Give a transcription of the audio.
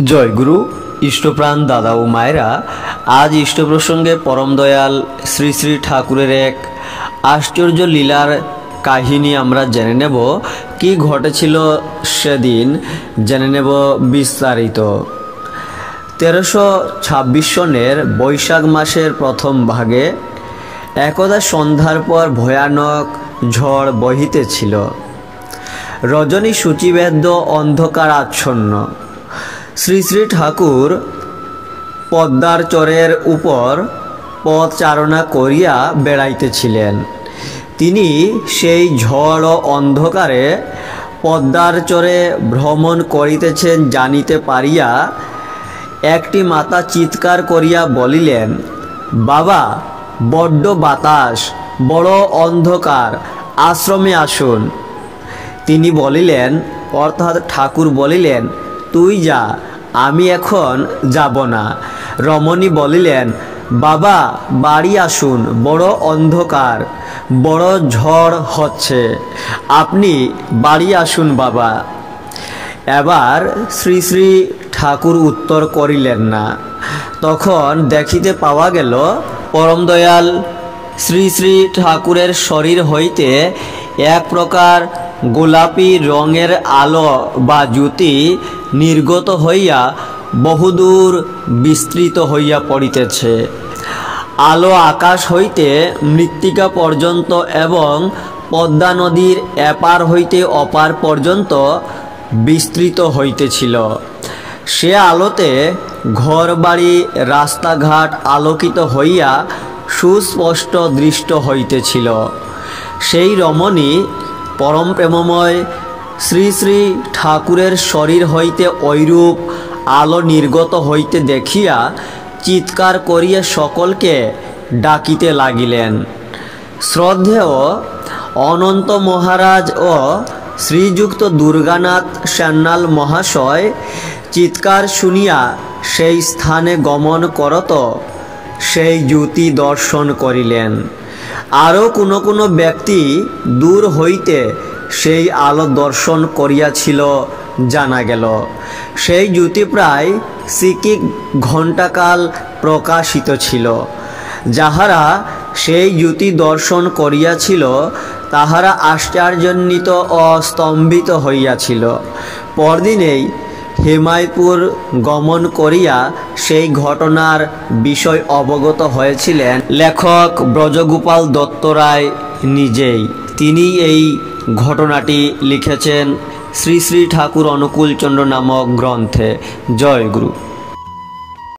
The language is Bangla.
জয় গুরু ইষ্টপ্রাণ দাদা ও মায়েরা, আজ ইষ্ট প্রসঙ্গে পরম দয়াল শ্রী শ্রী ঠাকুরের এক আশ্চর্য লীলার কাহিনী আমরা জেনে নেব। কি ঘটেছিল সেদিন জেনে নেব বিস্তারিত। 1326 সনের বৈশাখ মাসের প্রথম ভাগে একদা সন্ধ্যার পর ভয়ানক ঝড় বহিতেছিল। রজনী সূচিবেদ্য অন্ধকার আচ্ছন্ন। শ্রী শ্রী ঠাকুর পদ্মার চরের উপর পথ চারণা করিয়া বেড়াইতেছিলেন। তিনি সেই ঝড় ও অন্ধকারে পদ্মার চরে ভ্রমণ করিতেছেন জানিতে পারিয়া একটি মাতা চিৎকার করিয়া বলিলেন, বাবা, বড্ড বাতাস, বড় অন্ধকার, আশ্রমে আসুন। তিনি বলিলেন, অর্থাৎ ঠাকুর বলিলেন, তুই যা, আমি এখন যাব না। রমণী বলিলেন, বাবা, বাড়ি আসুন, বড় অন্ধকার, বড় ঝড় হচ্ছে, আপনি বাড়ি আসুন বাবা। এবার শ্রী শ্রী ঠাকুর উত্তর করিলেন না। তখন দেখিতে পাওয়া গেল পরম দয়াল শ্রী শ্রী ঠাকুরের শরীর হইতে এক প্রকার গোলাপি রঙের আলো বা জ্যোতি নির্গত হইয়া বহুদূর বিস্তৃত হইয়া পড়িতেছে। আলো আকাশ হইতে মৃত্তিকা পর্যন্ত এবং পদ্মা নদীর এপার হইতে অপার পর্যন্ত বিস্তৃত হইতেছিল। সে আলোতে ঘরবাড়ি রাস্তাঘাট আলোকিত হইয়া সুস্পষ্ট দৃষ্ট হইতেছিল। সেই রমণী পরম প্রেমময় শ্রী শ্রী ঠাকুরের শরীর হইতে ঐরূপ আলো নির্গত হইতে দেখিয়া চিৎকার করিয়া সকলকে ডাকিতে লাগিলেন। শ্রদ্ধেয় অনন্ত মহারাজ ও শ্রীযুক্ত দুর্গানাথ সান্যাল মহাশয় চিৎকার শুনিয়া সেই স্থানে গমন করত সেই জ্যোতি দর্শন করিলেন। আরও কোনো ব্যক্তি দূর হইতে সেই আলো দর্শন করিয়াছিল জানা গেল। সেই জ্যোতি প্রায় সিকিক ঘণ্টাকাল প্রকাশিত ছিল। যাহারা সেই জ্যোতি দর্শন করিয়াছিল তাহারা আশ্চর্যান্বিত ও স্তম্ভিত হইয়াছিল। পরদিনেই হেমায়পুর গমন করিয়া সেই ঘটনার বিষয় অবগত হয়েছিলেন লেখক ব্রজগোপাল দত্ত রায় নিজেই। তিনি এই ঘটনাটি লিখেছেন শ্রী শ্রী ঠাকুর অনুকূলচন্দ্র নামক গ্রন্থে। জয় গুরু।